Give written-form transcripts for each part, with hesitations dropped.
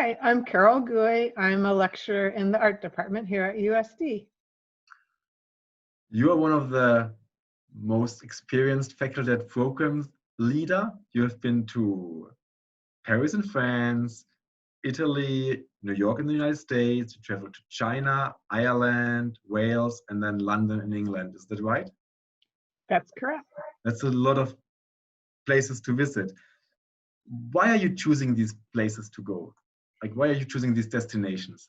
Hi, I'm Carol Gouy. I'm a lecturer in the art department here at USD. You are one of the most experienced faculty and program leader. You have been to Paris in France, Italy, New York in the United States. You traveled to China, Ireland, Wales, and then London in England. Is that right? That's correct. That's a lot of places to visit. Why are you choosing these places to go? Like, why are you choosing these destinations?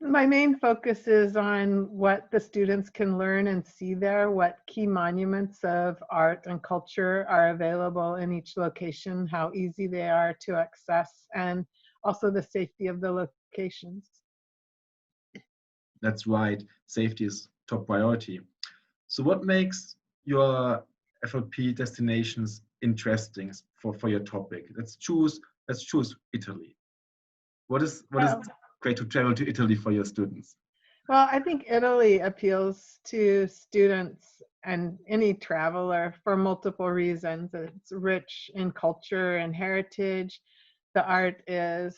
My main focus is on what the students can learn and see there, what key monuments of art and culture are available in each location, how easy they are to access, and also the safety of the locations. That's right. Safety is top priority. So what makes your FLP destinations interesting for your topic? Let's choose Italy. What is Well, great to travel to Italy for your students? well, I think Italy appeals to students and any traveler for multiple reasons. It's rich in culture and heritage. The art is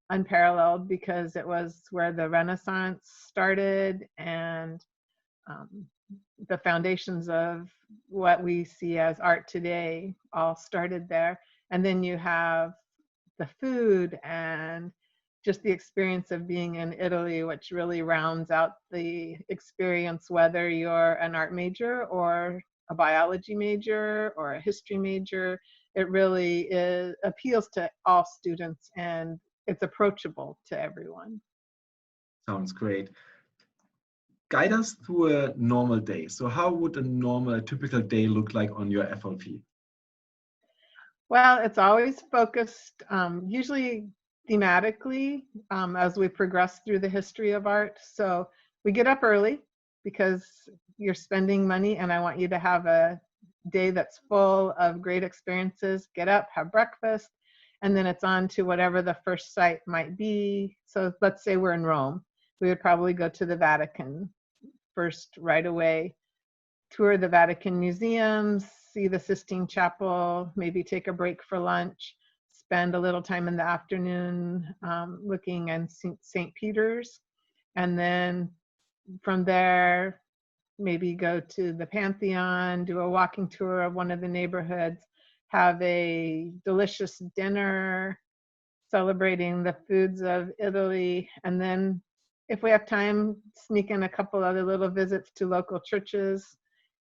unparalleled because it was where the Renaissance started, and um, the foundations of what we see as art today all started there. And then you have the food and just the experience of being in Italy, which really rounds out the experience, whether you're an art major or a biology major or a history major. It really appeals to all students, and it's approachable to everyone. Sounds great. Guide us through a normal day. So how would a typical day look like on your FLP? Well, it's always focused, usually thematically, as we progress through the history of art. So we get up early because you're spending money, and I want you to have a day that's full of great experiences. Get up, have breakfast, and then it's on to whatever the first site might be. So let's say we're in Rome. We would probably go to the Vatican first right away, tour the Vatican museums, see the Sistine Chapel, maybe take a break for lunch, spend a little time in the afternoon looking at St. Peter's, and then from there, maybe go to the Pantheon, do a walking tour of one of the neighborhoods, have a delicious dinner celebrating the foods of Italy, and then if we have time, sneak in a couple other little visits to local churches,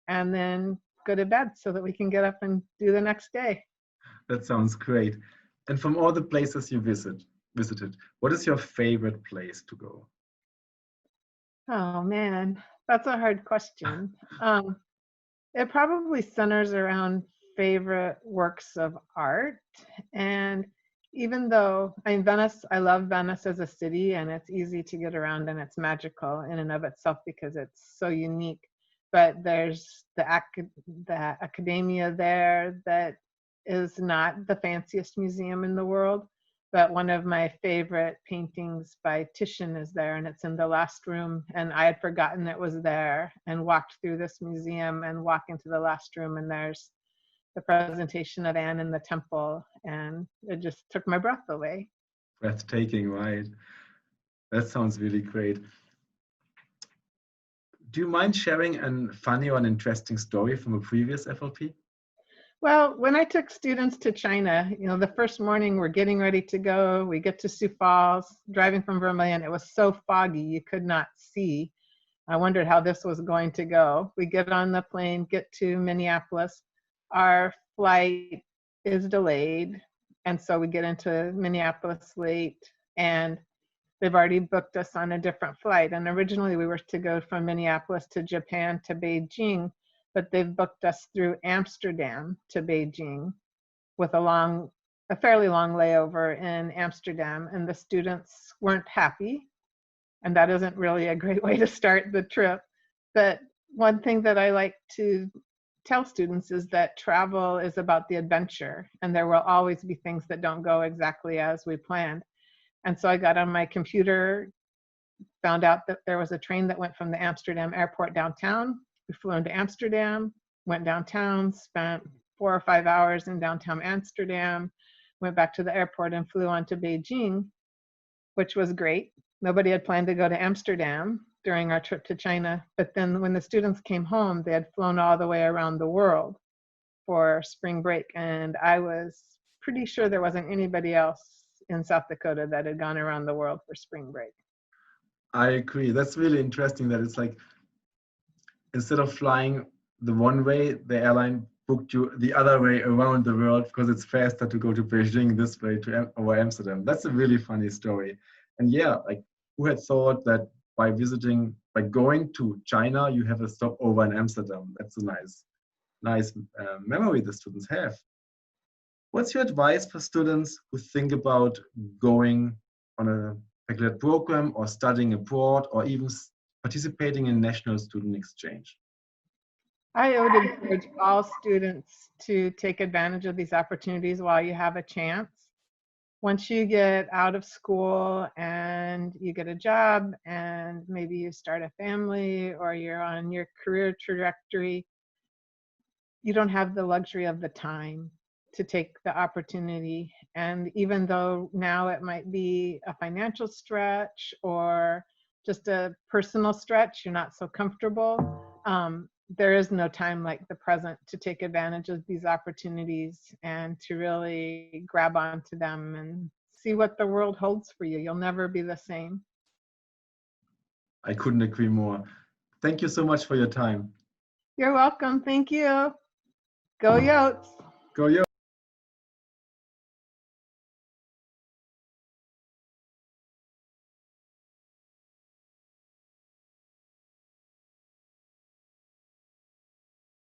and then go to bed so that we can get up and do the next day. That sounds great. And from all the places you visited, what is your favorite place to go? Oh man, that's a hard question. It probably centers around favorite works of art. And even though Venice, I love Venice as a city, and it's easy to get around and it's magical in and of itself because it's so unique. But there's the academia there that is not the fanciest museum in the world. But one of my favorite paintings by Titian is there, and it's in the last room. And I had forgotten it was there, and walked through this museum and walk into the last room, and there's the presentation of Anne in the temple, and it just took my breath away. Breathtaking, right? That sounds really great. Do you mind sharing a funny or an interesting story from a previous FLP? Well, when I took students to China, the first morning we're getting ready to go, we get to Sioux Falls, driving from Vermillion. It was so foggy, you could not see. I wondered how this was going to go. We get on the plane, get to Minneapolis. Our flight is delayed, and so we get into Minneapolis late, and they've already booked us on a different flight. And originally we were to go from Minneapolis to Japan to Beijing, but they've booked us through Amsterdam to Beijing with a fairly long layover in Amsterdam, and the students weren't happy. And that isn't really a great way to start the trip. But one thing that I like to tell students is that travel is about the adventure, and there will always be things that don't go exactly as we planned. And so I got on my computer, found out that there was a train that went from the Amsterdam airport downtown. We flew into Amsterdam, went downtown, spent 4 or 5 hours in downtown Amsterdam, went back to the airport and flew on to Beijing. which was great. Nobody had planned to go to Amsterdam during our trip to China, but then when the students came home, they had flown all the way around the world for spring break, and I was pretty sure there wasn't anybody else in South Dakota that had gone around the world for spring break. I agree. That's really interesting that it's like instead of flying the one way, the airline booked you the other way around the world because it's faster to go to Beijing this way to over Amsterdam. That's a really funny story. And yeah, like who had thought that by going to China, you have a stopover in Amsterdam? That's a nice memory the students have. What's your advice for students who think about going on a faculty program or studying abroad or even participating in national student exchange? I would encourage all students to take advantage of these opportunities while you have a chance. Once you get out of school and you get a job and maybe you start a family or you're on your career trajectory, you don't have the luxury of the time to take the opportunity. And even though now it might be a financial stretch or just a personal stretch, you're not so comfortable, there is no time like the present to take advantage of these opportunities and to really grab onto them and see what the world holds for you. You'll never be the same. I couldn't agree more. Thank you so much for your time. You're welcome. Thank you. Go Yotes. Go Yo!